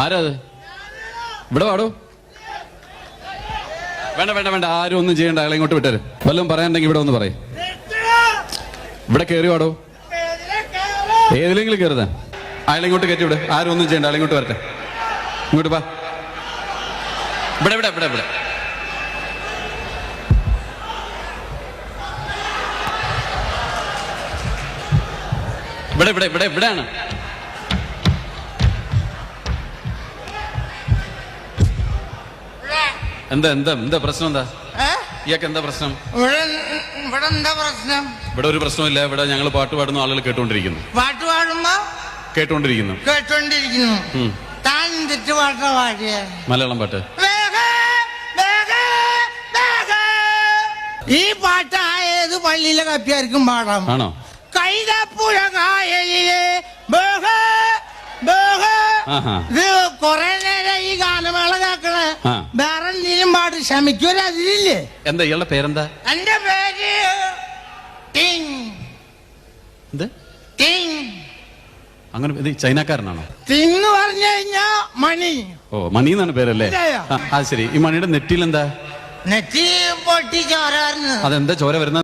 ആരാ അത്? ഇവിടെ വാടോ. വേണ്ട വേണ്ട വേണ്ട, ആരും ഒന്നും ചെയ്യണ്ട. അയാളെ ഇങ്ങോട്ട് വിട്ടേര്. വല്ലതും പറയാനുണ്ടെങ്കിൽ ഇവിടെ ഒന്ന് പറയും. ഇവിടെ കയറി വാടോ. ഏതിലെങ്കിലും കയറുതാ. അയാളെ ഇങ്ങോട്ട് കയറ്റി വിട്. ആരും ഒന്നും ചെയ്യണ്ട. അയാളെ ഇങ്ങോട്ട് വരട്ടെ. ഇങ്ങോട്ട് വാ. ഇവിടെ ഇവിടെ ഇവിടെ ഇവിടെ ഇവിടെ ഇവിടെ ഇവിടെ ഇവിടെയാണ്. എന്താ എന്താ എന്താ പ്രശ്നം? എന്താ ഇയാൾക്ക് എന്താ പ്രശ്നം? ഇവിടെ ഒരു പ്രശ്നമില്ല. ഇവിടെ ഞങ്ങൾ പാട്ട് പാടുന്ന ആളുകൾ കേട്ടോണ്ടിരിക്കുന്നു. പാട്ട് പാടുമ്പോ കേട്ടോണ്ടിരിക്കുന്നു. താൻ തെറ്റ് പാട്ടാ പാടിയ മലയാളം പാട്ട്. ഈ പാട്ട് ഏത് പള്ളിയിലെ കപ്പിയാർക്കും പാടാം. ആണോ? കൈതപ്പുഴ കായലിലെ ഇത് കൊറേ നേരം ഈ ഗാനമേള കേക്കണേ. വേറെ എന്തെങ്കിലും പാട്ട് ക്ഷമിക്കൂല. അതിലില്ലേ? എന്താ ഇയാളുടെ പേരെന്താ? എന്റെ പേര് അങ്ങനെ ഇത് ചൈനക്കാരനാണോ? തിന്ന് പറഞ്ഞു കഴിഞ്ഞാ മണി. ഓ, മണി എന്നാണ് പേരല്ലേ? ആ ശരി. ഈ മണിയുടെ നെറ്റിയിൽ എന്താ? നെറ്റി പൊട്ടി ചോരായിരുന്നു. അതെന്താ ചോര വരുന്ന?